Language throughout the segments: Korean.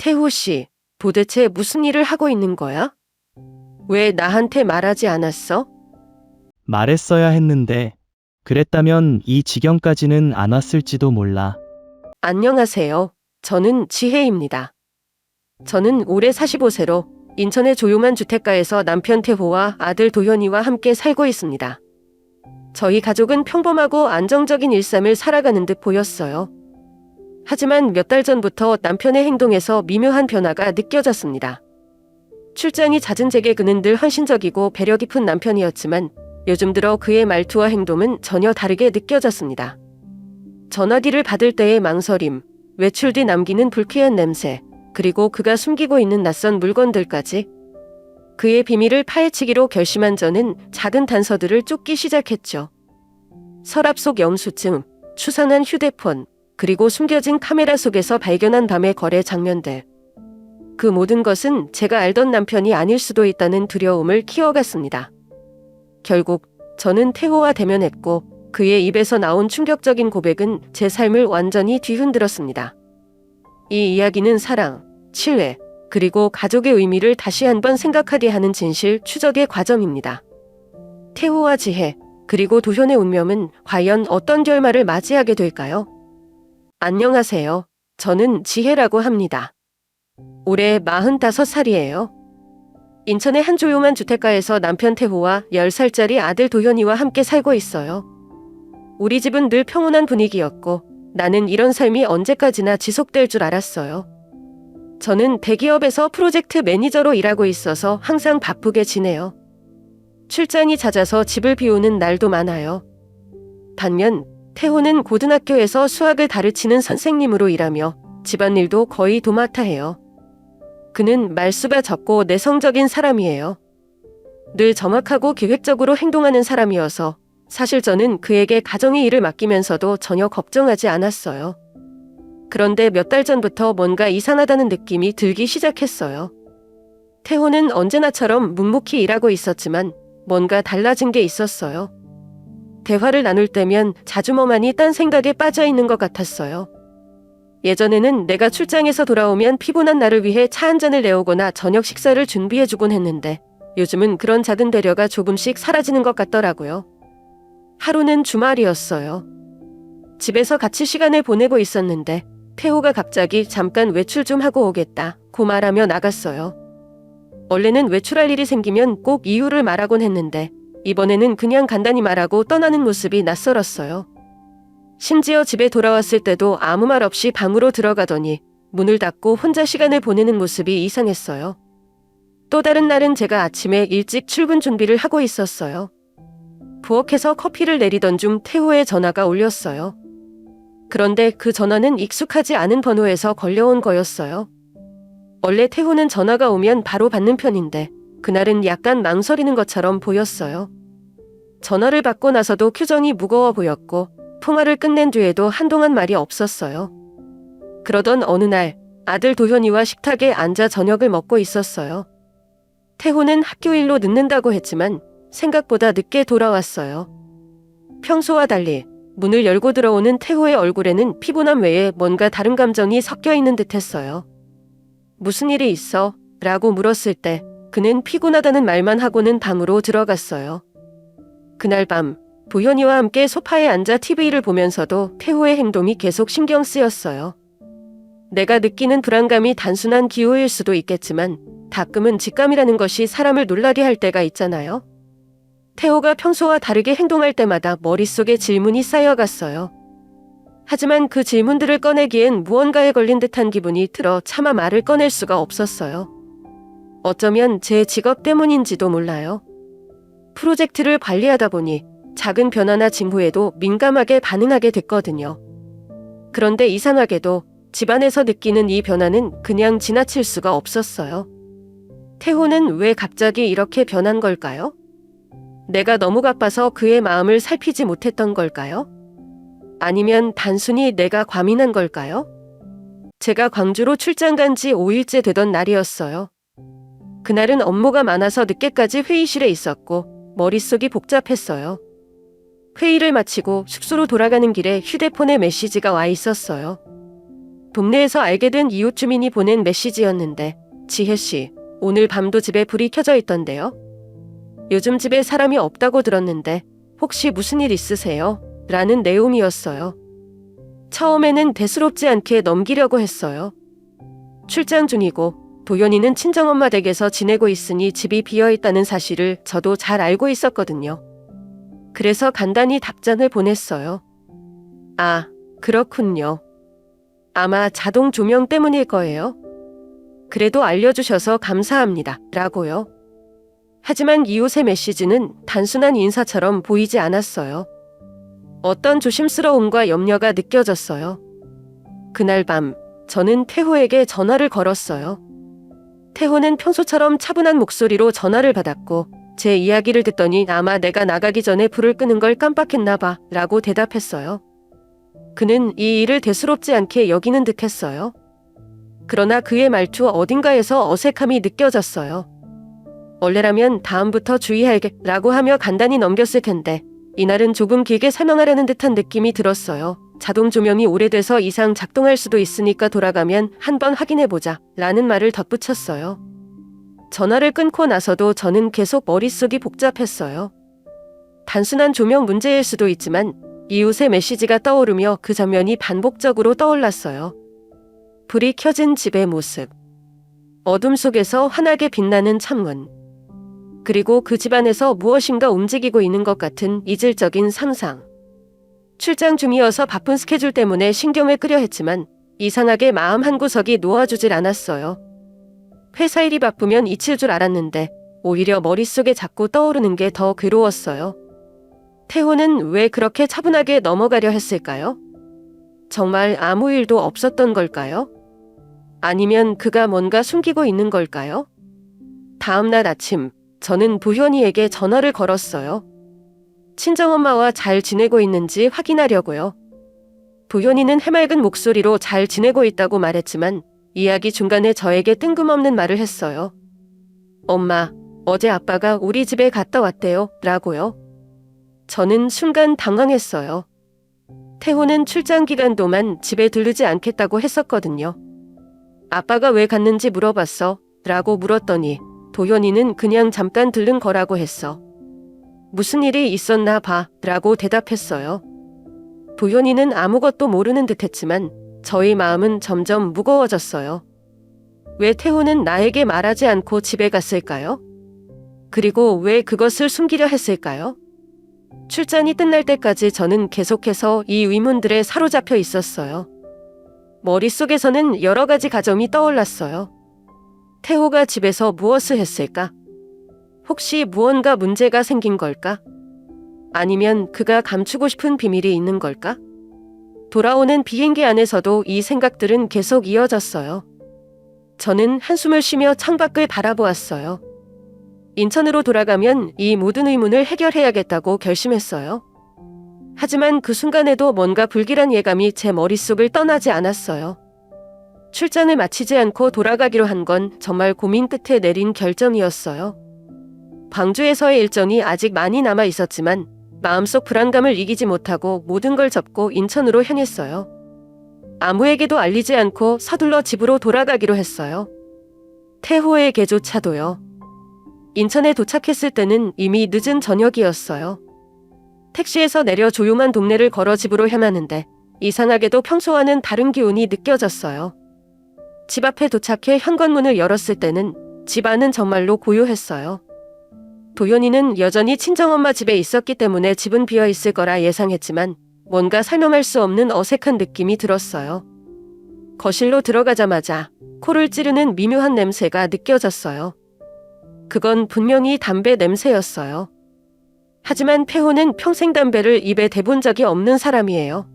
태호 씨, 도대체 무슨 일을 하고 있는 거야? 왜 나한테 말하지 않았어? 말했어야 했는데, 그랬다면 이 지경까지는 안 왔을지도 몰라. 안녕하세요. 저는 지혜입니다. 저는 올해 45세로 인천의 조용한 주택가에서 남편 태호와 아들 도현이와 함께 살고 있습니다. 저희 가족은 평범하고 안정적인 일상을 살아가는 듯 보였어요. 하지만 몇 달 전부터 남편의 행동에서 미묘한 변화가 느껴졌습니다. 출장이 잦은 제게 그는 늘 헌신적이고 배려 깊은 남편이었지만 요즘 들어 그의 말투와 행동은 전혀 다르게 느껴졌습니다. 전화기를 받을 때의 망설임, 외출 뒤 남기는 불쾌한 냄새, 그리고 그가 숨기고 있는 낯선 물건들까지 그의 비밀을 파헤치기로 결심한 저는 작은 단서들을 쫓기 시작했죠. 서랍 속 영수증, 추선한 휴대폰, 그리고 숨겨진 카메라 속에서 발견한 밤의 거래 장면들. 그 모든 것은 제가 알던 남편이 아닐 수도 있다는 두려움을 키워갔습니다. 결국 저는 태호와 대면했고 그의 입에서 나온 충격적인 고백은 제 삶을 완전히 뒤흔들었습니다. 이 이야기는 사랑, 신뢰, 그리고 가족의 의미를 다시 한번 생각하게 하는 진실 추적의 과정입니다. 태호와 지혜, 그리고 도현의 운명은 과연 어떤 결말을 맞이하게 될까요? 안녕하세요. 저는 지혜라고 합니다. 올해 45살이에요. 인천의 한 조용한 주택가에서 남편 태호와 10살짜리 아들 도현이와 함께 살고 있어요. 우리 집은 늘 평온한 분위기였고 나는 이런 삶이 언제까지나 지속될 줄 알았어요. 저는 대기업에서 프로젝트 매니저로 일하고 있어서 항상 바쁘게 지내요. 출장이 잦아서 집을 비우는 날도 많아요. 반면 태호는 고등학교에서 수학을 가르치는 선생님으로 일하며 집안일도 거의 도맡아 해요. 그는 말수가 적고 내성적인 사람이에요. 늘 정확하고 계획적으로 행동하는 사람이어서 사실 저는 그에게 가정의 일을 맡기면서도 전혀 걱정하지 않았어요. 그런데 몇 달 전부터 뭔가 이상하다는 느낌이 들기 시작했어요. 태호는 언제나처럼 묵묵히 일하고 있었지만 뭔가 달라진 게 있었어요. 대화를 나눌 때면 자주 멍하니 딴 생각에 빠져 있는 것 같았어요. 예전에는 내가 출장에서 돌아오면 피곤한 나를 위해 차 한 잔을 내오거나 저녁 식사를 준비해주곤 했는데 요즘은 그런 작은 배려가 조금씩 사라지는 것 같더라고요. 하루는 주말이었어요. 집에서 같이 시간을 보내고 있었는데 태호가 갑자기 잠깐 외출 좀 하고 오겠다고 말하며 나갔어요. 원래는 외출할 일이 생기면 꼭 이유를 말하곤 했는데 이번에는 그냥 간단히 말하고 떠나는 모습이 낯설었어요. 심지어 집에 돌아왔을 때도 아무 말 없이 방으로 들어가더니 문을 닫고 혼자 시간을 보내는 모습이 이상했어요. 또 다른 날은 제가 아침에 일찍 출근 준비를 하고 있었어요. 부엌에서 커피를 내리던 중 태호의 전화가 울렸어요. 그런데 그 전화는 익숙하지 않은 번호에서 걸려온 거였어요. 원래 태호는 전화가 오면 바로 받는 편인데 그날은 약간 망설이는 것처럼 보였어요. 전화를 받고 나서도 표정이 무거워 보였고 통화를 끝낸 뒤에도 한동안 말이 없었어요. 그러던 어느 날 아들 도현이와 식탁에 앉아 저녁을 먹고 있었어요. 태호는 학교 일로 늦는다고 했지만 생각보다 늦게 돌아왔어요. 평소와 달리 문을 열고 들어오는 태호의 얼굴에는 피곤함 외에 뭔가 다른 감정이 섞여 있는 듯했어요. 무슨 일이 있어? 라고 물었을 때 그는 피곤하다는 말만 하고는 방으로 들어갔어요. 그날 밤 도현이와 함께 소파에 앉아 TV를 보면서도 태호의 행동이 계속 신경 쓰였어요. 내가 느끼는 불안감이 단순한 기호일 수도 있겠지만 가끔은 직감이라는 것이 사람을 놀라게 할 때가 있잖아요. 태호가 평소와 다르게 행동할 때마다 머릿속에 질문이 쌓여갔어요. 하지만 그 질문들을 꺼내기엔 무언가에 걸린 듯한 기분이 들어 차마 말을 꺼낼 수가 없었어요. 어쩌면 제 직업 때문인지도 몰라요. 프로젝트를 관리하다 보니 작은 변화나 징후에도 민감하게 반응하게 됐거든요. 그런데 이상하게도 집안에서 느끼는 이 변화는 그냥 지나칠 수가 없었어요. 태호는 왜 갑자기 이렇게 변한 걸까요? 내가 너무 바빠서 그의 마음을 살피지 못했던 걸까요? 아니면 단순히 내가 과민한 걸까요? 제가 광주로 출장 간 지 5일째 되던 날이었어요. 그날은 업무가 많아서 늦게까지 회의실에 있었고 머릿속이 복잡했어요. 회의를 마치고 숙소로 돌아가는 길에 휴대폰에 메시지가 와 있었어요. 동네에서 알게 된 이웃 주민이 보낸 메시지였는데, 지혜 씨, 오늘 밤도 집에 불이 켜져 있던데요? 요즘 집에 사람이 없다고 들었는데 혹시 무슨 일 있으세요? 라는 내용이었어요. 처음에는 대수롭지 않게 넘기려고 했어요. 출장 중이고 도연이는 친정엄마 댁에서 지내고 있으니 집이 비어있다는 사실을 저도 잘 알고 있었거든요. 그래서 간단히 답장을 보냈어요. 아, 그렇군요. 아마 자동 조명 때문일 거예요. 그래도 알려주셔서 감사합니다. 라고요. 하지만 이웃의 메시지는 단순한 인사처럼 보이지 않았어요. 어떤 조심스러움과 염려가 느껴졌어요. 그날 밤, 저는 태호에게 전화를 걸었어요. 태호는 평소처럼 차분한 목소리로 전화를 받았고, 제 이야기를 듣더니 아마 내가 나가기 전에 불을 끄는 걸 깜빡했나 봐 라고 대답했어요. 그는 이 일을 대수롭지 않게 여기는 듯 했어요. 그러나 그의 말투 어딘가에서 어색함이 느껴졌어요. 원래라면 다음부터 주의할게 라고 하며 간단히 넘겼을 텐데 이날은 조금 길게 설명하려는 듯한 느낌이 들었어요. 자동 조명이 오래돼서 이상 작동할 수도 있으니까 돌아가면 한번 확인해보자 라는 말을 덧붙였어요. 전화를 끊고 나서도 저는 계속 머릿속이 복잡했어요. 단순한 조명 문제일 수도 있지만 이웃의 메시지가 떠오르며 그 장면이 반복적으로 떠올랐어요. 불이 켜진 집의 모습, 어둠 속에서 환하게 빛나는 창문, 그리고 그 집안에서 무엇인가 움직이고 있는 것 같은 이질적인 상상. 출장 중이어서 바쁜 스케줄 때문에 신경을 끄려 했지만 이상하게 마음 한구석이 놓아주질 않았어요. 회사 일이 바쁘면 잊힐 줄 알았는데 오히려 머릿속에 자꾸 떠오르는 게 더 괴로웠어요. 태호는 왜 그렇게 차분하게 넘어가려 했을까요? 정말 아무 일도 없었던 걸까요? 아니면 그가 뭔가 숨기고 있는 걸까요? 다음날 아침, 저는 도현이에게 전화를 걸었어요. 친정엄마와 잘 지내고 있는지 확인하려고요. 도현이는 해맑은 목소리로 잘 지내고 있다고 말했지만 이야기 중간에 저에게 뜬금없는 말을 했어요. 엄마, 어제 아빠가 우리 집에 갔다 왔대요. 라고요. 저는 순간 당황했어요. 태호는 출장 기간 동안 집에 들르지 않겠다고 했었거든요. 아빠가 왜 갔는지 물어봤어? 라고 물었더니 도현이는 그냥 잠깐 들른 거라고 했어. 무슨 일이 있었나 봐 라고 대답했어요. 도현이는 아무것도 모르는 듯 했지만 저의 마음은 점점 무거워졌어요. 왜 태호는 나에게 말하지 않고 집에 갔을까요? 그리고 왜 그것을 숨기려 했을까요? 출장이 끝날 때까지 저는 계속해서 이 의문들에 사로잡혀 있었어요. 머릿속에서는 여러 가지 가정이 떠올랐어요. 태호가 집에서 무엇을 했을까? 혹시 무언가 문제가 생긴 걸까? 아니면 그가 감추고 싶은 비밀이 있는 걸까? 돌아오는 비행기 안에서도 이 생각들은 계속 이어졌어요. 저는 한숨을 쉬며 창밖을 바라보았어요. 인천으로 돌아가면 이 모든 의문을 해결해야겠다고 결심했어요. 하지만 그 순간에도 뭔가 불길한 예감이 제 머릿속을 떠나지 않았어요. 출장을 마치지 않고 돌아가기로 한 건 정말 고민 끝에 내린 결정이었어요. 광주에서의 일정이 아직 많이 남아 있었지만 마음속 불안감을 이기지 못하고 모든 걸 접고 인천으로 향했어요. 아무에게도 알리지 않고 서둘러 집으로 돌아가기로 했어요. 태호에게조차도요. 인천에 도착했을 때는 이미 늦은 저녁이었어요. 택시에서 내려 조용한 동네를 걸어 집으로 향하는데 이상하게도 평소와는 다른 기운이 느껴졌어요. 집 앞에 도착해 현관문을 열었을 때는 집 안은 정말로 고요했어요. 도연이는 여전히 친정엄마 집에 있었기 때문에 집은 비어있을 거라 예상했지만 뭔가 설명할 수 없는 어색한 느낌이 들었어요. 거실로 들어가자마자 코를 찌르는 미묘한 냄새가 느껴졌어요. 그건 분명히 담배 냄새였어요. 하지만 태호는 평생 담배를 입에 대본 적이 없는 사람이에요.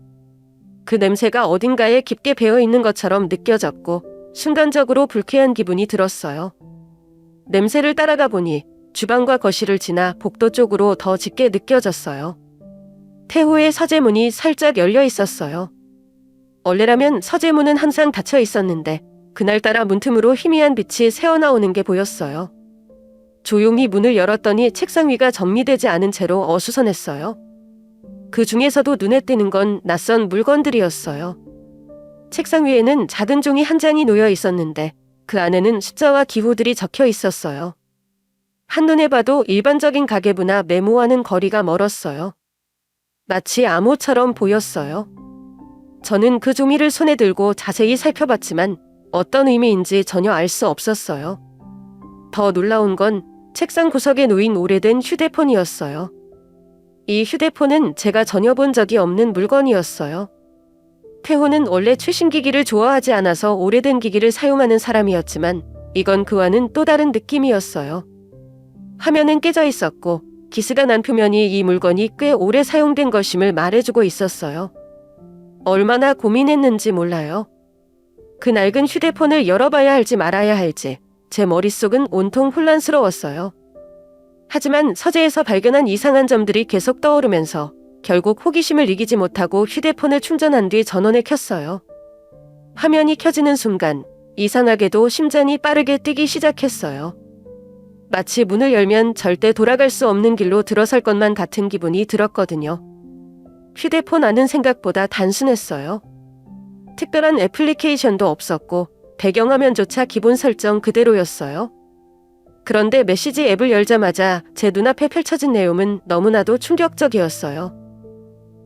그 냄새가 어딘가에 깊게 배어있는 것처럼 느껴졌고 순간적으로 불쾌한 기분이 들었어요. 냄새를 따라가 보니 주방과 거실을 지나 복도 쪽으로 더 짙게 느껴졌어요. 태호의 서재문이 살짝 열려 있었어요. 원래라면 서재문은 항상 닫혀 있었는데 그날따라 문틈으로 희미한 빛이 새어나오는 게 보였어요. 조용히 문을 열었더니 책상 위가 정리되지 않은 채로 어수선했어요. 그 중에서도 눈에 띄는 건 낯선 물건들이었어요. 책상 위에는 작은 종이 한 장이 놓여 있었는데 그 안에는 숫자와 기호들이 적혀 있었어요. 한눈에 봐도 일반적인 가계부나 메모와는 거리가 멀었어요. 마치 암호처럼 보였어요. 저는 그 종이를 손에 들고 자세히 살펴봤지만 어떤 의미인지 전혀 알 수 없었어요. 더 놀라운 건 책상 구석에 놓인 오래된 휴대폰이었어요. 이 휴대폰은 제가 전혀 본 적이 없는 물건이었어요. 태호는 원래 최신 기기를 좋아하지 않아서 오래된 기기를 사용하는 사람이었지만 이건 그와는 또 다른 느낌이었어요. 화면은 깨져 있었고 기스가 난 표면이 이 물건이 꽤 오래 사용된 것임을 말해주고 있었어요. 얼마나 고민했는지 몰라요. 그 낡은 휴대폰을 열어봐야 할지 말아야 할지 제 머릿속은 온통 혼란스러웠어요. 하지만 서재에서 발견한 이상한 점들이 계속 떠오르면서 결국 호기심을 이기지 못하고 휴대폰을 충전한 뒤 전원을 켰어요. 화면이 켜지는 순간 이상하게도 심장이 빠르게 뛰기 시작했어요. 마치 문을 열면 절대 돌아갈 수 없는 길로 들어설 것만 같은 기분이 들었거든요. 휴대폰 안은 생각보다 단순했어요. 특별한 애플리케이션도 없었고 배경화면조차 기본 설정 그대로였어요. 그런데 메시지 앱을 열자마자 제 눈앞에 펼쳐진 내용은 너무나도 충격적이었어요.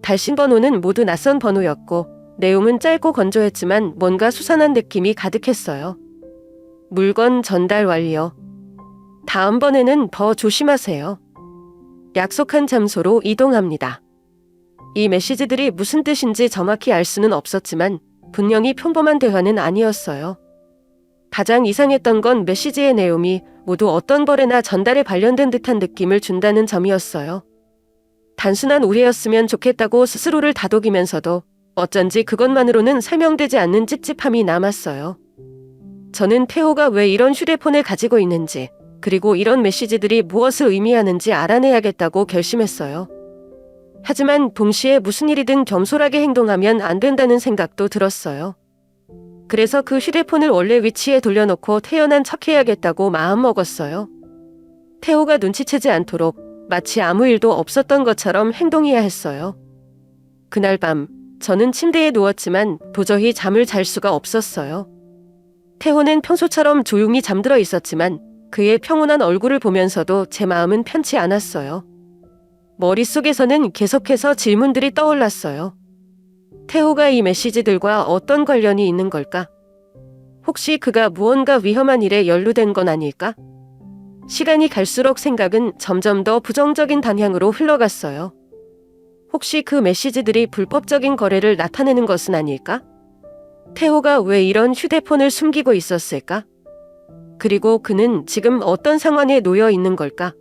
발신 번호는 모두 낯선 번호였고 내용은 짧고 건조했지만 뭔가 수상한 느낌이 가득했어요. 물건 전달 완료. 다음번에는 더 조심하세요. 약속한 장소로 이동합니다. 이 메시지들이 무슨 뜻인지 정확히 알 수는 없었지만 분명히 평범한 대화는 아니었어요. 가장 이상했던 건 메시지의 내용이 모두 어떤 거래나 전달에 관련된 듯한 느낌을 준다는 점이었어요. 단순한 오해였으면 좋겠다고 스스로를 다독이면서도 어쩐지 그것만으로는 설명되지 않는 찝찝함이 남았어요. 저는 태호가 왜 이런 휴대폰을 가지고 있는지 그리고 이런 메시지들이 무엇을 의미하는지 알아내야겠다고 결심했어요. 하지만 동시에 무슨 일이든 겸손하게 행동하면 안 된다는 생각도 들었어요. 그래서 그 휴대폰을 원래 위치에 돌려놓고 태연한 척해야겠다고 마음먹었어요. 태호가 눈치채지 않도록 마치 아무 일도 없었던 것처럼 행동해야 했어요. 그날 밤 저는 침대에 누웠지만 도저히 잠을 잘 수가 없었어요. 태호는 평소처럼 조용히 잠들어 있었지만 그의 평온한 얼굴을 보면서도 제 마음은 편치 않았어요. 머릿속에서는 계속해서 질문들이 떠올랐어요. 태호가 이 메시지들과 어떤 관련이 있는 걸까? 혹시 그가 무언가 위험한 일에 연루된 건 아닐까? 시간이 갈수록 생각은 점점 더 부정적인 방향으로 흘러갔어요. 혹시 그 메시지들이 불법적인 거래를 나타내는 것은 아닐까? 태호가 왜 이런 휴대폰을 숨기고 있었을까? 그리고 그는 지금 어떤 상황에 놓여 있는 걸까?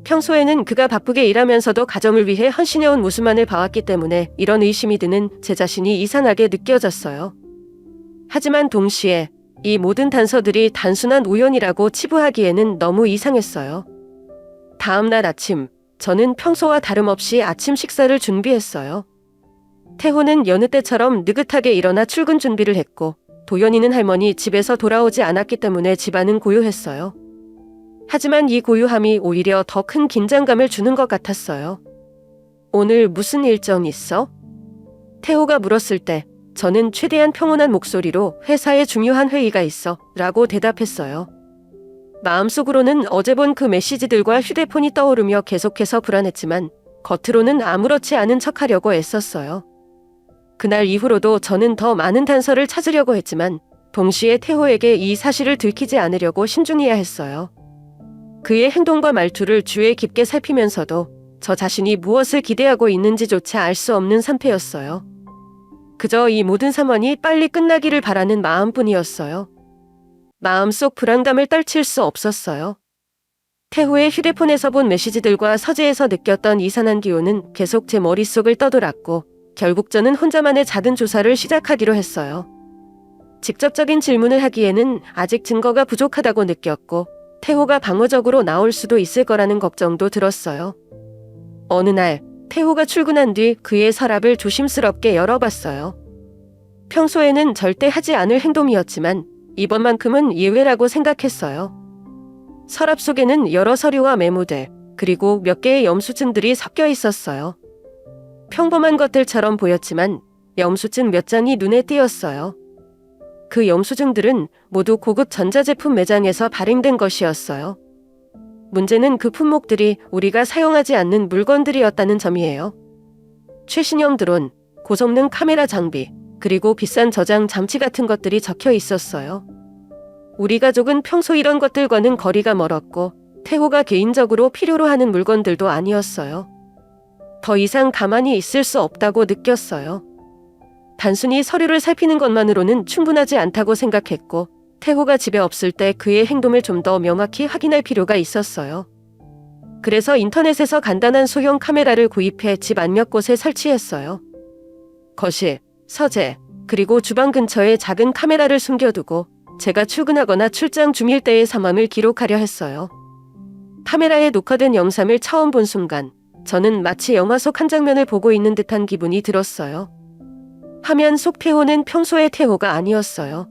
평소에는 그가 바쁘게 일하면서도 가정을 위해 헌신해온 모습만을 봐왔기 때문에 이런 의심이 드는 제 자신이 이상하게 느껴졌어요. 하지만 동시에 이 모든 단서들이 단순한 우연이라고 치부하기에는 너무 이상했어요. 다음 날 아침, 저는 평소와 다름없이 아침 식사를 준비했어요. 태호는 여느 때처럼 느긋하게 일어나 출근 준비를 했고 도연이는 할머니 집에서 돌아오지 않았기 때문에 집안은 고요했어요. 하지만 이 고요함이 오히려 더 큰 긴장감을 주는 것 같았어요. 오늘 무슨 일정 있어? 태호가 물었을 때 저는 최대한 평온한 목소리로 회사에 중요한 회의가 있어 라고 대답했어요. 마음속으로는 어제 본 그 메시지들과 휴대폰이 떠오르며 계속해서 불안했지만 겉으로는 아무렇지 않은 척하려고 애썼어요. 그날 이후로도 저는 더 많은 단서를 찾으려고 했지만 동시에 태호에게 이 사실을 들키지 않으려고 신중해야 했어요. 그의 행동과 말투를 주의 깊게 살피면서도 저 자신이 무엇을 기대하고 있는지조차 알 수 없는 상태였어요. 그저 이 모든 상황이 빨리 끝나기를 바라는 마음뿐이었어요. 마음속 불안감을 떨칠 수 없었어요. 태호의 휴대폰에서 본 메시지들과 서재에서 느꼈던 이상한 기운은 계속 제 머릿속을 떠돌았고 결국 저는 혼자만의 작은 조사를 시작하기로 했어요. 직접적인 질문을 하기에는 아직 증거가 부족하다고 느꼈고 태호가 방어적으로 나올 수도 있을 거라는 걱정도 들었어요. 어느 날 태호가 출근한 뒤 그의 서랍을 조심스럽게 열어봤어요. 평소에는 절대 하지 않을 행동이었지만 이번만큼은 예외라고 생각했어요. 서랍 속에는 여러 서류와 메모들, 그리고 몇 개의 영수증들이 섞여 있었어요. 평범한 것들처럼 보였지만 영수증 몇 장이 눈에 띄었어요. 그 영수증들은 모두 고급 전자제품 매장에서 발행된 것이었어요. 문제는 그 품목들이 우리가 사용하지 않는 물건들이었다는 점이에요. 최신형 드론, 고성능 카메라 장비, 그리고 비싼 저장 장치 같은 것들이 적혀 있었어요. 우리 가족은 평소 이런 것들과는 거리가 멀었고 태호가 개인적으로 필요로 하는 물건들도 아니었어요. 더 이상 가만히 있을 수 없다고 느꼈어요. 단순히 서류를 살피는 것만으로는 충분하지 않다고 생각했고 태호가 집에 없을 때 그의 행동을 좀 더 명확히 확인할 필요가 있었어요. 그래서 인터넷에서 간단한 소형 카메라를 구입해 집 안 몇 곳에 설치했어요. 거실, 서재, 그리고 주방 근처에 작은 카메라를 숨겨두고 제가 출근하거나 출장 중일 때의 상황을 기록하려 했어요. 카메라에 녹화된 영상을 처음 본 순간 저는 마치 영화 속 한 장면을 보고 있는 듯한 기분이 들었어요. 화면 속 태호는 평소의 태호가 아니었어요.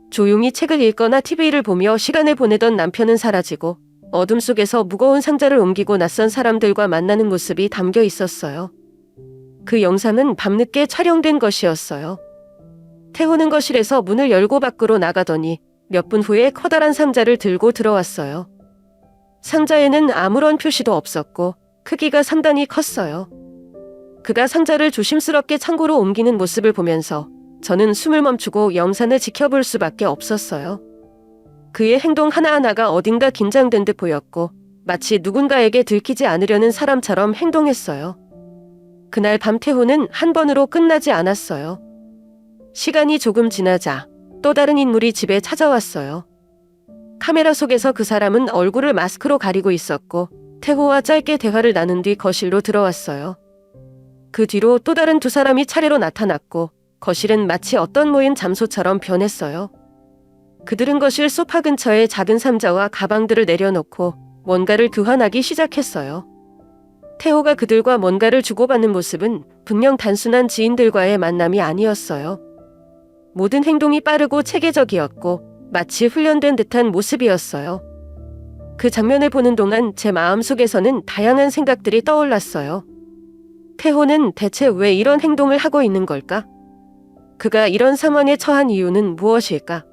조용히 책을 읽거나 TV를 보며 시간을 보내던 남편은 사라지고 어둠 속에서 무거운 상자를 옮기고 낯선 사람들과 만나는 모습이 담겨 있었어요. 그 영상은 밤늦게 촬영된 것이었어요. 태호는 거실에서 문을 열고 밖으로 나가더니 몇 분 후에 커다란 상자를 들고 들어왔어요. 상자에는 아무런 표시도 없었고 크기가 상당히 컸어요. 그가 상자를 조심스럽게 창고로 옮기는 모습을 보면서 저는 숨을 멈추고 영상을 지켜볼 수밖에 없었어요. 그의 행동 하나하나가 어딘가 긴장된 듯 보였고 마치 누군가에게 들키지 않으려는 사람처럼 행동했어요. 그날 밤 태호는 한 번으로 끝나지 않았어요. 시간이 조금 지나자 또 다른 인물이 집에 찾아왔어요. 카메라 속에서 그 사람은 얼굴을 마스크로 가리고 있었고 태호와 짧게 대화를 나눈 뒤 거실로 들어왔어요. 그 뒤로 또 다른 두 사람이 차례로 나타났고 거실은 마치 어떤 모임 장소처럼 변했어요. 그들은 거실 소파 근처에 작은 상자와 가방들을 내려놓고 뭔가를 교환하기 시작했어요. 태호가 그들과 뭔가를 주고받는 모습은 분명 단순한 지인들과의 만남이 아니었어요. 모든 행동이 빠르고 체계적이었고 마치 훈련된 듯한 모습이었어요. 그 장면을 보는 동안 제 마음속에서는 다양한 생각들이 떠올랐어요. 태호는 대체 왜 이런 행동을 하고 있는 걸까? 그가 이런 상황에 처한 이유는 무엇일까?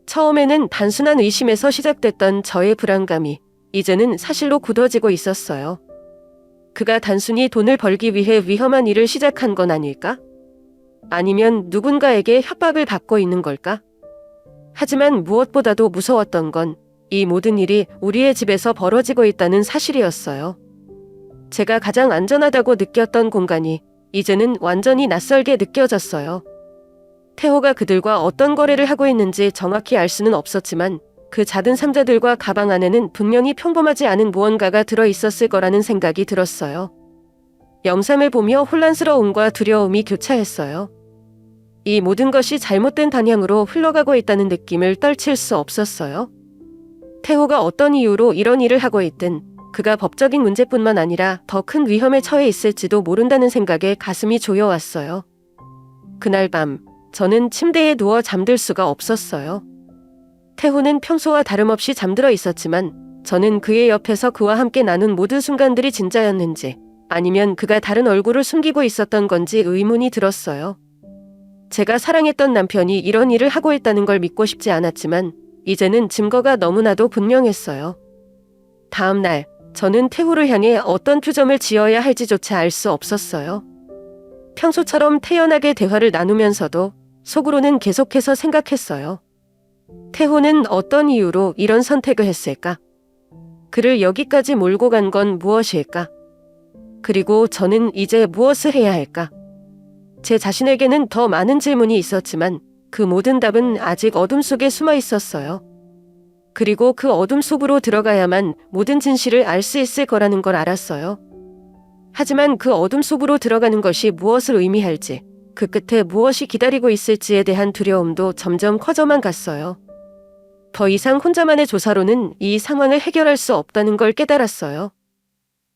처음에는 단순한 의심에서 시작됐던 저의 불안감이 이제는 사실로 굳어지고 있었어요. 그가 단순히 돈을 벌기 위해 위험한 일을 시작한 건 아닐까? 아니면 누군가에게 협박을 받고 있는 걸까? 하지만 무엇보다도 무서웠던 건 이 모든 일이 우리의 집에서 벌어지고 있다는 사실이었어요. 제가 가장 안전하다고 느꼈던 공간이 이제는 완전히 낯설게 느껴졌어요. 태호가 그들과 어떤 거래를 하고 있는지 정확히 알 수는 없었지만 그 작은 상자들과 가방 안에는 분명히 평범하지 않은 무언가가 들어있었을 거라는 생각이 들었어요. 영상을 보며 혼란스러움과 두려움이 교차했어요. 이 모든 것이 잘못된 방향으로 흘러가고 있다는 느낌을 떨칠 수 없었어요. 태호가 어떤 이유로 이런 일을 하고 있든 그가 법적인 문제뿐만 아니라 더 큰 위험에 처해 있을지도 모른다는 생각에 가슴이 조여왔어요. 그날 밤 저는 침대에 누워 잠들 수가 없었어요. 태호는 평소와 다름없이 잠들어 있었지만 저는 그의 옆에서 그와 함께 나눈 모든 순간들이 진짜였는지 아니면 그가 다른 얼굴을 숨기고 있었던 건지 의문이 들었어요. 제가 사랑했던 남편이 이런 일을 하고 있다는 걸 믿고 싶지 않았지만 이제는 증거가 너무나도 분명했어요. 다음 날 저는 태호를 향해 어떤 표정을 지어야 할지조차 알 수 없었어요. 평소처럼 태연하게 대화를 나누면서도 속으로는 계속해서 생각했어요. 태호는 어떤 이유로 이런 선택을 했을까? 그를 여기까지 몰고 간 건 무엇일까? 그리고 저는 이제 무엇을 해야 할까? 제 자신에게는 더 많은 질문이 있었지만 그 모든 답은 아직 어둠 속에 숨어 있었어요. 그리고 그 어둠 속으로 들어가야만 모든 진실을 알 수 있을 거라는 걸 알았어요. 하지만 그 어둠 속으로 들어가는 것이 무엇을 의미할지, 그 끝에 무엇이 기다리고 있을지에 대한 두려움도 점점 커져만 갔어요. 더 이상 혼자만의 조사로는 이 상황을 해결할 수 없다는 걸 깨달았어요.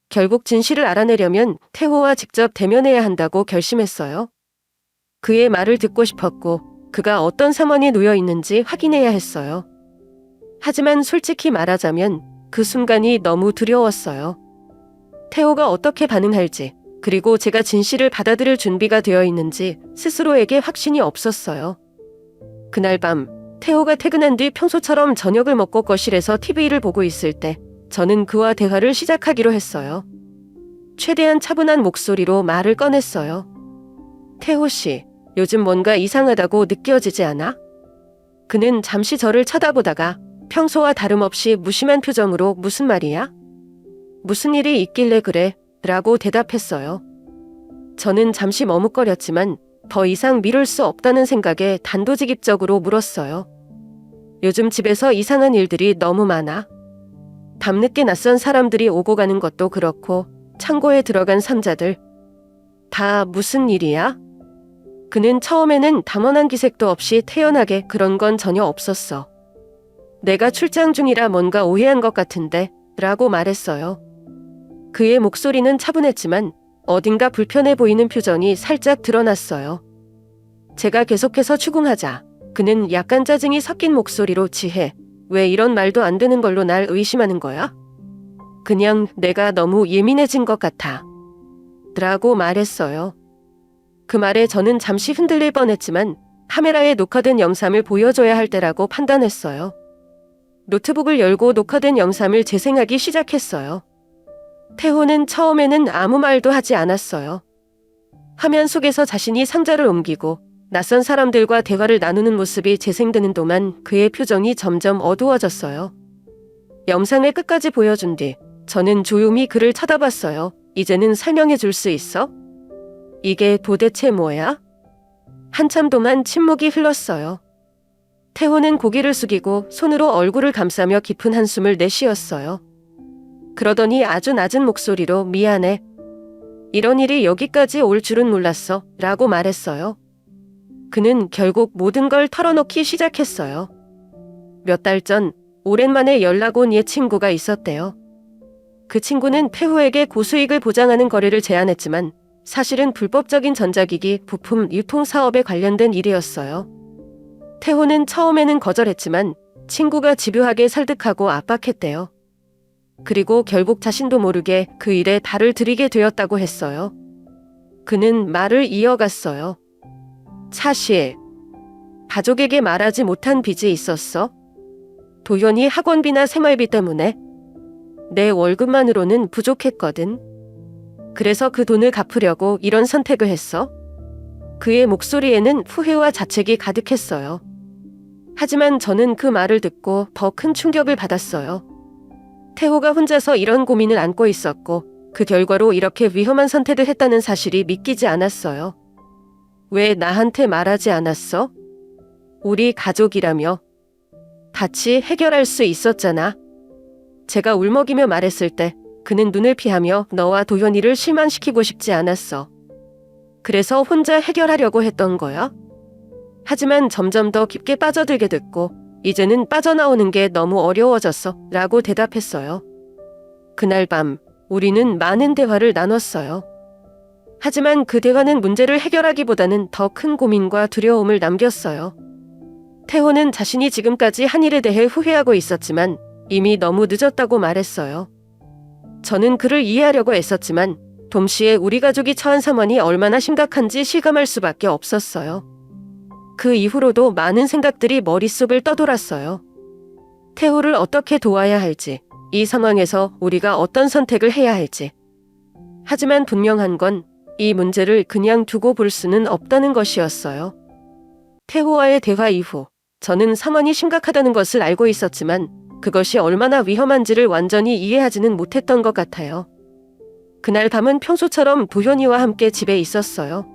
결국 진실을 알아내려면 태호와 직접 대면해야 한다고 결심했어요. 그의 말을 듣고 싶었고 그가 어떤 상황에 놓여 있는지 확인해야 했어요. 하지만 솔직히 말하자면 그 순간이 너무 두려웠어요. 태호가 어떻게 반응할지, 그리고 제가 진실을 받아들일 준비가 되어 있는지 스스로에게 확신이 없었어요. 그날 밤 태호가 퇴근한 뒤 평소처럼 저녁을 먹고 거실에서 TV를 보고 있을 때 저는 그와 대화를 시작하기로 했어요. 최대한 차분한 목소리로 말을 꺼냈어요. 태호 씨, 요즘 뭔가 이상하다고 느껴지지 않아? 그는 잠시 저를 쳐다보다가 평소와 다름없이 무심한 표정으로 무슨 말이야? 무슨 일이 있길래 그래? 라고 대답했어요. 저는 잠시 머뭇거렸지만 더 이상 미룰 수 없다는 생각에 단도직입적으로 물었어요. 요즘 집에서 이상한 일들이 너무 많아. 밤늦게 낯선 사람들이 오고 가는 것도 그렇고 창고에 들어간 상자들. 다 무슨 일이야? 그는 처음에는 담원한 기색도 없이 태연하게 그런 건 전혀 없었어. 내가 출장 중이라 뭔가 오해한 것 같은데 라고 말했어요. 그의 목소리는 차분했지만 어딘가 불편해 보이는 표정이 살짝 드러났어요. 제가 계속해서 추궁하자 그는 약간 짜증이 섞인 목소리로 지혜, 왜 이런 말도 안 되는 걸로 날 의심하는 거야? 그냥 내가 너무 예민해진 것 같아. 라고 말했어요. 그 말에 저는 잠시 흔들릴 뻔했지만 카메라에 녹화된 영상을 보여줘야 할 때라고 판단했어요. 노트북을 열고 녹화된 영상을 재생하기 시작했어요. 태호는 처음에는 아무 말도 하지 않았어요. 화면 속에서 자신이 상자를 옮기고 낯선 사람들과 대화를 나누는 모습이 재생되는 동안 그의 표정이 점점 어두워졌어요. 영상을 끝까지 보여준 뒤 저는 조용히 그를 쳐다봤어요. 이제는 설명해 줄 수 있어? 이게 도대체 뭐야? 한참 동안 침묵이 흘렀어요. 태호는 고개를 숙이고 손으로 얼굴을 감싸며 깊은 한숨을 내쉬었어요. 그러더니 아주 낮은 목소리로 미안해. 이런 일이 여기까지 올 줄은 몰랐어. 라고 말했어요. 그는 결국 모든 걸 털어놓기 시작했어요. 몇 달 전 오랜만에 연락 온 옛 친구가 있었대요. 그 친구는 태호에게 고수익을 보장하는 거래를 제안했지만 사실은 불법적인 전자기기 부품 유통 사업에 관련된 일이었어요. 태호는 처음에는 거절했지만 친구가 집요하게 설득하고 압박했대요. 그리고 결국 자신도 모르게 그 일에 발을 들이게 되었다고 했어요. 그는 말을 이어갔어요. 사실 가족에게 말하지 못한 빚이 있었어. 도연이 학원비나 생활비 때문에 내 월급만으로는 부족했거든. 그래서 그 돈을 갚으려고 이런 선택을 했어. 그의 목소리에는 후회와 자책이 가득했어요. 하지만 저는 그 말을 듣고 더 큰 충격을 받았어요. 태호가 혼자서 이런 고민을 안고 있었고 그 결과로 이렇게 위험한 선택을 했다는 사실이 믿기지 않았어요. 왜 나한테 말하지 않았어? 우리 가족이라며. 같이 해결할 수 있었잖아. 제가 울먹이며 말했을 때 그는 눈을 피하며 너와 도현이를 실망시키고 싶지 않았어. 그래서 혼자 해결하려고 했던 거야? 하지만 점점 더 깊게 빠져들게 됐고 이제는 빠져나오는 게 너무 어려워졌어 라고 대답했어요. 그날 밤 우리는 많은 대화를 나눴어요. 하지만 그 대화는 문제를 해결하기보다는 더 큰 고민과 두려움을 남겼어요. 태호는 자신이 지금까지 한 일에 대해 후회하고 있었지만 이미 너무 늦었다고 말했어요. 저는 그를 이해하려고 애썼지만 동시에 우리 가족이 처한 상황이 얼마나 심각한지 실감할 수밖에 없었어요. 그 이후로도 많은 생각들이 머릿속을 떠돌았어요. 태호를 어떻게 도와야 할지, 이 상황에서 우리가 어떤 선택을 해야 할지. 하지만 분명한 건 이 문제를 그냥 두고 볼 수는 없다는 것이었어요. 태호와의 대화 이후 저는 상황이 심각하다는 것을 알고 있었지만 그것이 얼마나 위험한지를 완전히 이해하지는 못했던 것 같아요. 그날 밤은 평소처럼 도현이와 함께 집에 있었어요.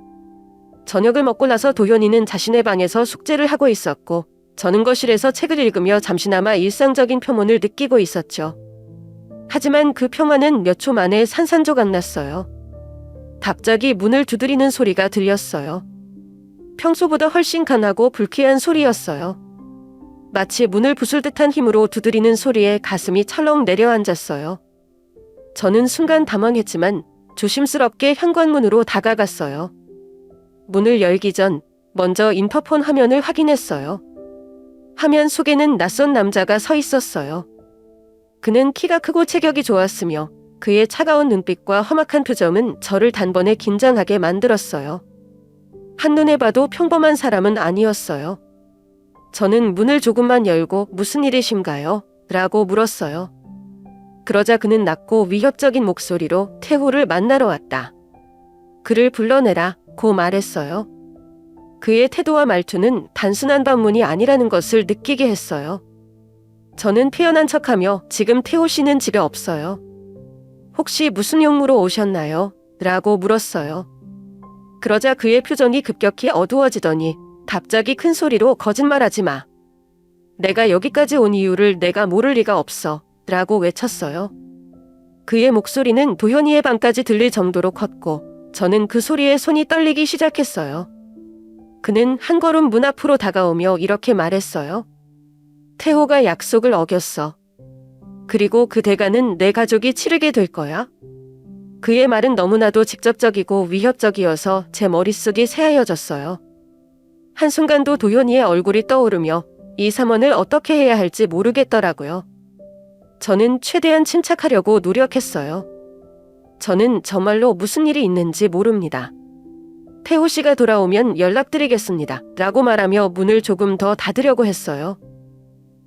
저녁을 먹고 나서 도현이는 자신의 방에서 숙제를 하고 있었고 저는 거실에서 책을 읽으며 잠시나마 일상적인 평온을 느끼고 있었죠. 하지만 그 평화는 몇 초 만에 산산조각 났어요. 갑자기 문을 두드리는 소리가 들렸어요. 평소보다 훨씬 강하고 불쾌한 소리였어요. 마치 문을 부술 듯한 힘으로 두드리는 소리에 가슴이 철렁 내려앉았어요. 저는 순간 당황했지만 조심스럽게 현관문으로 다가갔어요. 문을 열기 전 먼저 인터폰 화면을 확인했어요. 화면 속에는 낯선 남자가 서 있었어요. 그는 키가 크고 체격이 좋았으며 그의 차가운 눈빛과 험악한 표정은 저를 단번에 긴장하게 만들었어요. 한눈에 봐도 평범한 사람은 아니었어요. 저는 문을 조금만 열고 무슨 일이신가요? 라고 물었어요. 그러자 그는 낮고 위협적인 목소리로 태호를 만나러 왔다. 그를 불러내라 고 말했어요. 그의 태도와 말투는 단순한 방문이 아니라는 것을 느끼게 했어요. 저는 피어난 척하며 지금 태호 씨는 집에 없어요. 혹시 무슨 용무로 오셨나요? 라고 물었어요. 그러자 그의 표정이 급격히 어두워지더니 갑자기 큰 소리로 거짓말하지 마. 내가 여기까지 온 이유를 내가 모를 리가 없어. 라고 외쳤어요. 그의 목소리는 도현이의 방까지 들릴 정도로 컸고 저는 그 소리에 손이 떨리기 시작했어요. 그는 한 걸음 문 앞으로 다가오며 이렇게 말했어요. 태호가 약속을 어겼어. 그리고 그 대가는 내 가족이 치르게 될 거야. 그의 말은 너무나도 직접적이고 위협적이어서 제 머릿속이 새하얘졌어요. 한순간도 도현이의 얼굴이 떠오르며 이 삼원을 어떻게 해야 할지 모르겠더라고요. 저는 최대한 침착하려고 노력했어요. 저는 정말로 무슨 일이 있는지 모릅니다. 태호 씨가 돌아오면 연락드리겠습니다. 라고 말하며 문을 조금 더 닫으려고 했어요.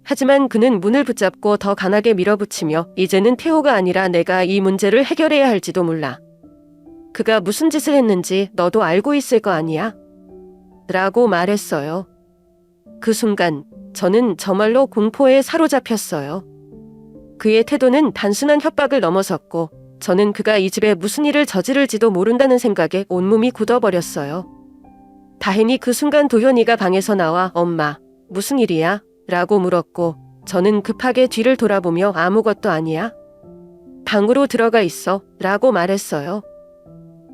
하지만 그는 문을 붙잡고 더 강하게 밀어붙이며 이제는 태호가 아니라 내가 이 문제를 해결해야 할지도 몰라. 그가 무슨 짓을 했는지 너도 알고 있을 거 아니야? 라고 말했어요. 그 순간 저는 정말로 공포에 사로잡혔어요. 그의 태도는 단순한 협박을 넘어섰고 저는 그가 이 집에 무슨 일을 저지를지도 모른다는 생각에 온몸이 굳어버렸어요. 다행히 그 순간 도현이가 방에서 나와 엄마, 무슨 일이야? 라고 물었고 저는 급하게 뒤를 돌아보며 아무것도 아니야. 방으로 들어가 있어. 라고 말했어요.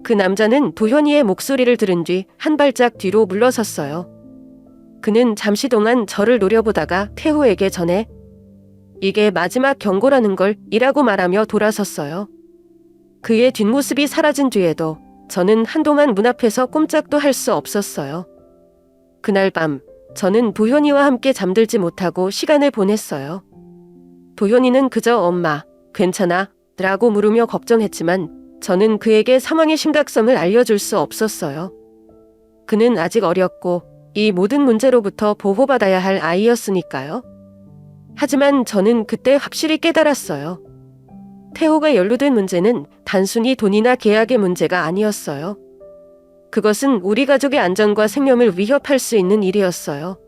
그 남자는 도현이의 목소리를 들은 뒤 한 발짝 뒤로 물러섰어요. 그는 잠시 동안 저를 노려보다가 태호에게 전해 이게 마지막 경고라는 걸 이라고 말하며 돌아섰어요. 그의 뒷모습이 사라진 뒤에도 저는 한동안 문 앞에서 꼼짝도 할 수 없었어요. 그날 밤 저는 도현이와 함께 잠들지 못하고 시간을 보냈어요. 도현이는 그저 엄마, 괜찮아? 라고 물으며 걱정했지만 저는 그에게 상황의 심각성을 알려줄 수 없었어요. 그는 아직 어렸고 이 모든 문제로부터 보호받아야 할 아이였으니까요. 하지만 저는 그때 확실히 깨달았어요. 태호가 연루된 문제는 단순히 돈이나 계약의 문제가 아니었어요. 그것은 우리 가족의 안전과 생명을 위협할 수 있는 일이었어요.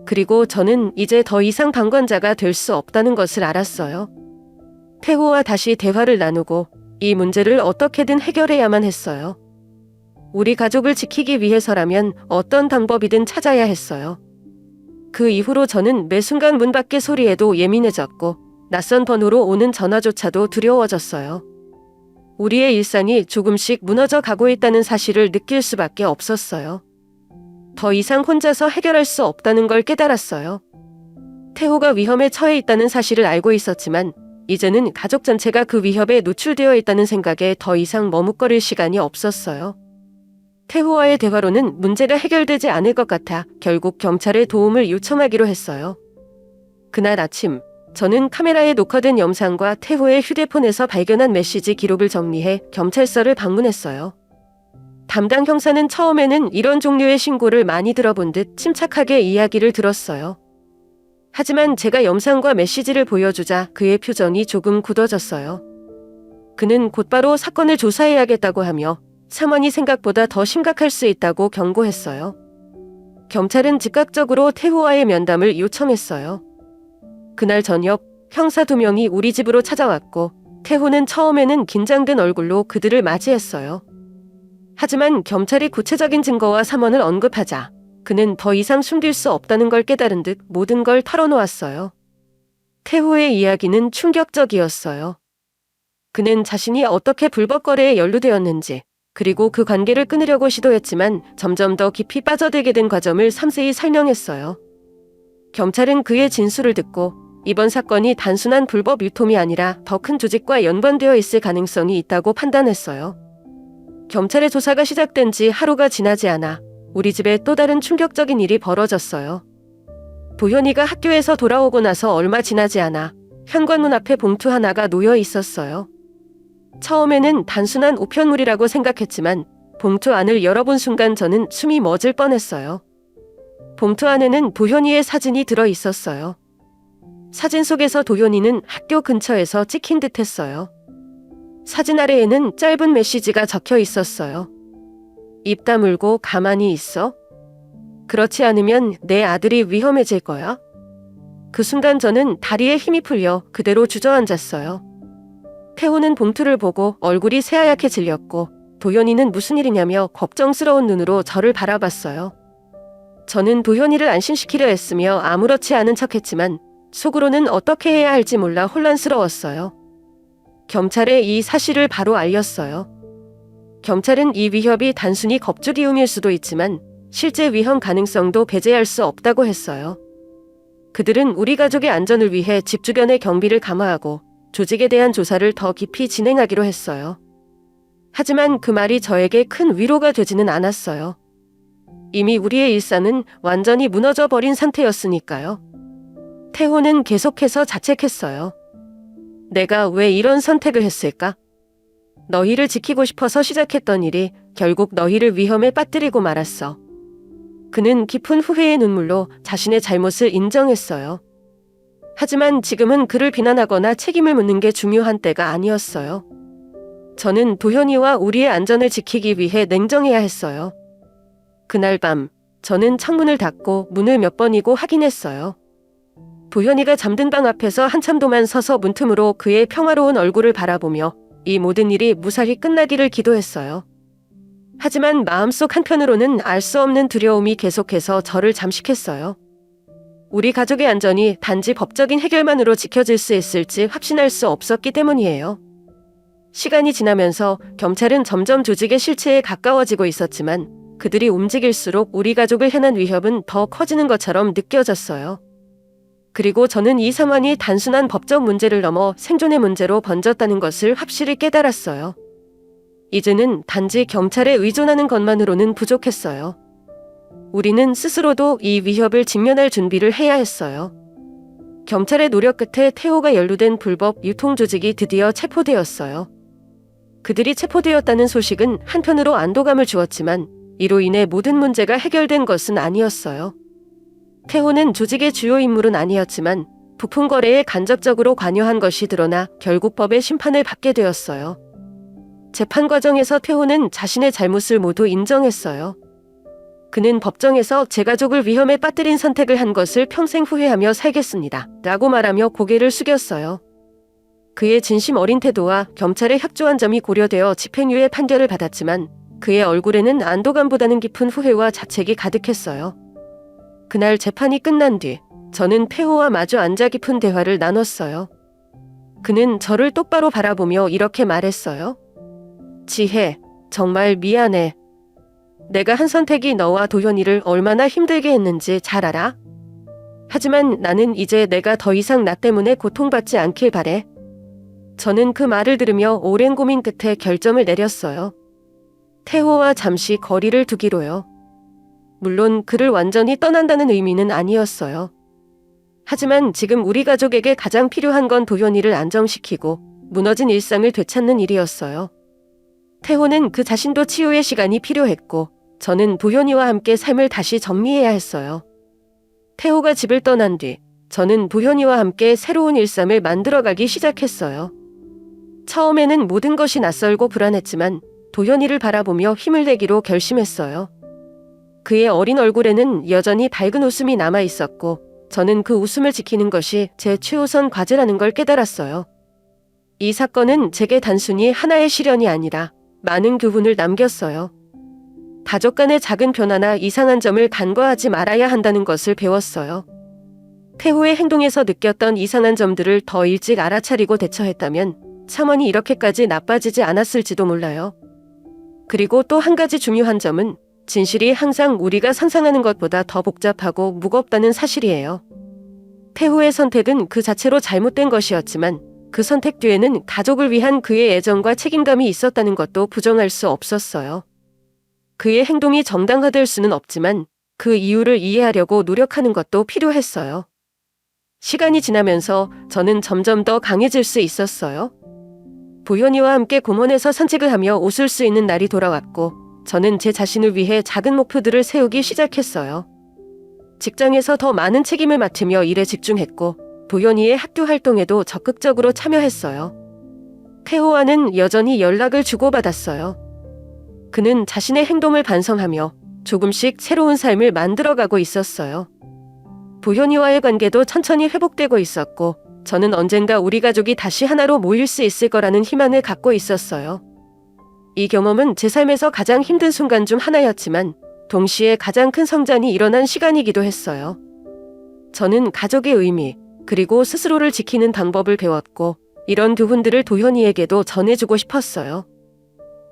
그리고 저는 이제 더 이상 방관자가 될 수 없다는 것을 알았어요. 태호와 다시 대화를 나누고 이 문제를 어떻게든 해결해야만 했어요. 우리 가족을 지키기 위해서라면 어떤 방법이든 찾아야 했어요. 그 이후로 저는 매 순간 문 밖의 소리에도 예민해졌고 낯선 번호로 오는 전화조차도 두려워졌어요. 우리의 일상이 조금씩 무너져 가고 있다는 사실을 느낄 수밖에 없었어요. 더 이상 혼자서 해결할 수 없다는 걸 깨달았어요. 태호가 위험에 처해 있다는 사실을 알고 있었지만 이제는 가족 전체가 그 위협에 노출되어 있다는 생각에 더 이상 머뭇거릴 시간이 없었어요. 태호와의 대화로는 문제가 해결되지 않을 것 같아 결국 경찰에 도움을 요청하기로 했어요. 그날 아침 저는 카메라에 녹화된 영상과 태호의 휴대폰에서 발견한 메시지 기록을 정리해 경찰서를 방문했어요. 담당 형사는 처음에는 이런 종류의 신고를 많이 들어본 듯 침착하게 이야기를 들었어요. 하지만 제가 영상과 메시지를 보여주자 그의 표정이 조금 굳어졌어요. 그는 곧바로 사건을 조사해야겠다고 하며 상황이 생각보다 더 심각할 수 있다고 경고했어요. 경찰은 즉각적으로 태호와의 면담을 요청했어요. 그날 저녁 형사 2명이 우리 집으로 찾아왔고 태호는 처음에는 긴장된 얼굴로 그들을 맞이했어요. 하지만 경찰이 구체적인 증거와 삼원을 언급하자 그는 더 이상 숨길 수 없다는 걸 깨달은 듯 모든 걸 털어놓았어요. 태호의 이야기는 충격적이었어요. 그는 자신이 어떻게 불법 거래에 연루되었는지 그리고 그 관계를 끊으려고 시도했지만 점점 더 깊이 빠져들게 된 과정을 상세히 설명했어요. 경찰은 그의 진술을 듣고 이번 사건이 단순한 불법 유통이 아니라 더 큰 조직과 연관되어 있을 가능성이 있다고 판단했어요. 경찰의 조사가 시작된 지 하루가 지나지 않아 우리 집에 또 다른 충격적인 일이 벌어졌어요. 도현이가 학교에서 돌아오고 나서 얼마 지나지 않아 현관문 앞에 봉투 하나가 놓여 있었어요. 처음에는 단순한 우편물이라고 생각했지만 봉투 안을 열어본 순간 저는 숨이 멎을 뻔했어요. 봉투 안에는 도현이의 사진이 들어 있었어요. 사진 속에서 도현이는 학교 근처에서 찍힌 듯 했어요. 사진 아래에는 짧은 메시지가 적혀 있었어요. 입 다물고 가만히 있어? 그렇지 않으면 내 아들이 위험해질 거야? 그 순간 저는 다리에 힘이 풀려 그대로 주저앉았어요. 태호는 봉투를 보고 얼굴이 새하얗게 질렸고 도현이는 무슨 일이냐며 걱정스러운 눈으로 저를 바라봤어요. 저는 도현이를 안심시키려 했으며 아무렇지 않은 척했지만 속으로는 어떻게 해야 할지 몰라 혼란스러웠어요. 경찰에 이 사실을 바로 알렸어요. 경찰은 이 위협이 단순히 겁주기움일 수도 있지만 실제 위험 가능성도 배제할 수 없다고 했어요. 그들은 우리 가족의 안전을 위해 집 주변의 경비를 강화하고 조직에 대한 조사를 더 깊이 진행하기로 했어요. 하지만 그 말이 저에게 큰 위로가 되지는 않았어요. 이미 우리의 일상은 완전히 무너져 버린 상태였으니까요. 태호는 계속해서 자책했어요. 내가 왜 이런 선택을 했을까? 너희를 지키고 싶어서 시작했던 일이 결국 너희를 위험에 빠뜨리고 말았어. 그는 깊은 후회의 눈물로 자신의 잘못을 인정했어요. 하지만 지금은 그를 비난하거나 책임을 묻는 게 중요한 때가 아니었어요. 저는 도현이와 우리의 안전을 지키기 위해 냉정해야 했어요. 그날 밤, 저는 창문을 닫고 문을 몇 번이고 확인했어요. 도현이가 잠든 방 앞에서 한참 동안 서서 문틈으로 그의 평화로운 얼굴을 바라보며 이 모든 일이 무사히 끝나기를 기도했어요. 하지만 마음속 한편으로는 알 수 없는 두려움이 계속해서 저를 잠식했어요. 우리 가족의 안전이 단지 법적인 해결만으로 지켜질 수 있을지 확신할 수 없었기 때문이에요. 시간이 지나면서 경찰은 점점 조직의 실체에 가까워지고 있었지만 그들이 움직일수록 우리 가족을 향한 위협은 더 커지는 것처럼 느껴졌어요. 그리고 저는 이 상황이 단순한 법적 문제를 넘어 생존의 문제로 번졌다는 것을 확실히 깨달았어요. 이제는 단지 경찰에 의존하는 것만으로는 부족했어요. 우리는 스스로도 이 위협을 직면할 준비를 해야 했어요. 경찰의 노력 끝에 태호가 연루된 불법 유통조직이 드디어 체포되었어요. 그들이 체포되었다는 소식은 한편으로 안도감을 주었지만 이로 인해 모든 문제가 해결된 것은 아니었어요. 태호는 조직의 주요 인물은 아니었지만 부품 거래에 간접적으로 관여한 것이 드러나 결국 법의 심판을 받게 되었어요. 재판 과정에서 태호는 자신의 잘못을 모두 인정했어요. 그는 법정에서 제 가족을 위험에 빠뜨린 선택을 한 것을 평생 후회하며 살겠습니다. 라고 말하며 고개를 숙였어요. 그의 진심 어린 태도와 경찰의 협조한 점이 고려되어 집행유예 판결을 받았지만 그의 얼굴에는 안도감보다는 깊은 후회와 자책이 가득했어요. 그날 재판이 끝난 뒤 저는 태호와 마주 앉아 깊은 대화를 나눴어요. 그는 저를 똑바로 바라보며 이렇게 말했어요. 지혜, 정말 미안해. 내가 한 선택이 너와 도현이를 얼마나 힘들게 했는지 잘 알아? 하지만 나는 이제 내가 더 이상 나 때문에 고통받지 않길 바래. 저는 그 말을 들으며 오랜 고민 끝에 결정을 내렸어요. 태호와 잠시 거리를 두기로요. 물론 그를 완전히 떠난다는 의미는 아니었어요. 하지만 지금 우리 가족에게 가장 필요한 건 도현이를 안정시키고 무너진 일상을 되찾는 일이었어요. 태호는 그 자신도 치유의 시간이 필요했고 저는 도현이와 함께 삶을 다시 정리해야 했어요. 태호가 집을 떠난 뒤 저는 도현이와 함께 새로운 일상을 만들어가기 시작했어요. 처음에는 모든 것이 낯설고 불안했지만 도현이를 바라보며 힘을 내기로 결심했어요. 그의 어린 얼굴에는 여전히 밝은 웃음이 남아 있었고 저는 그 웃음을 지키는 것이 제 최우선 과제라는 걸 깨달았어요. 이 사건은 제게 단순히 하나의 시련이 아니라 많은 교훈을 남겼어요. 가족 간의 작은 변화나 이상한 점을 간과하지 말아야 한다는 것을 배웠어요. 태호의 행동에서 느꼈던 이상한 점들을 더 일찍 알아차리고 대처했다면 차원이 이렇게까지 나빠지지 않았을지도 몰라요. 그리고 또 한 가지 중요한 점은 진실이 항상 우리가 상상하는 것보다 더 복잡하고 무겁다는 사실이에요. 태호의 선택은 그 자체로 잘못된 것이었지만 그 선택 뒤에는 가족을 위한 그의 애정과 책임감이 있었다는 것도 부정할 수 없었어요. 그의 행동이 정당화될 수는 없지만 그 이유를 이해하려고 노력하는 것도 필요했어요. 시간이 지나면서 저는 점점 더 강해질 수 있었어요. 도현이와 함께 공원에서 산책을 하며 웃을 수 있는 날이 돌아왔고 저는 제 자신을 위해 작은 목표들을 세우기 시작했어요. 직장에서 더 많은 책임을 맡으며 일에 집중했고 도현이의 학교 활동에도 적극적으로 참여했어요. 태호와는 여전히 연락을 주고받았어요. 그는 자신의 행동을 반성하며 조금씩 새로운 삶을 만들어가고 있었어요. 도현이와의 관계도 천천히 회복되고 있었고 저는 언젠가 우리 가족이 다시 하나로 모일 수 있을 거라는 희망을 갖고 있었어요. 이 경험은 제 삶에서 가장 힘든 순간 중 하나였지만 동시에 가장 큰 성장이 일어난 시간이기도 했어요. 저는 가족의 의미, 그리고 스스로를 지키는 방법을 배웠고 이런 교훈들을 도현이에게도 전해주고 싶었어요.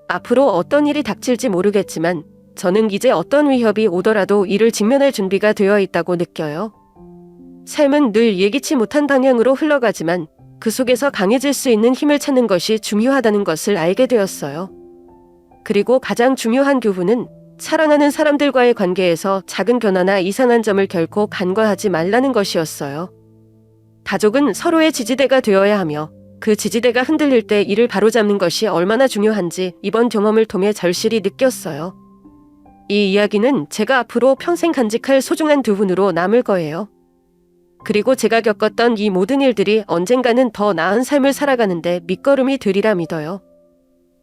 앞으로 어떤 일이 닥칠지 모르겠지만 저는 이제 어떤 위협이 오더라도 이를 직면할 준비가 되어 있다고 느껴요. 삶은 늘 예기치 못한 방향으로 흘러가지만 그 속에서 강해질 수 있는 힘을 찾는 것이 중요하다는 것을 알게 되었어요. 그리고 가장 중요한 교훈은 사랑하는 사람들과의 관계에서 작은 변화나 이상한 점을 결코 간과하지 말라는 것이었어요. 가족은 서로의 지지대가 되어야 하며 그 지지대가 흔들릴 때 이를 바로잡는 것이 얼마나 중요한지 이번 경험을 통해 절실히 느꼈어요. 이 이야기는 제가 앞으로 평생 간직할 소중한 교훈으로 남을 거예요. 그리고 제가 겪었던 이 모든 일들이 언젠가는 더 나은 삶을 살아가는데 밑거름이 되리라 믿어요.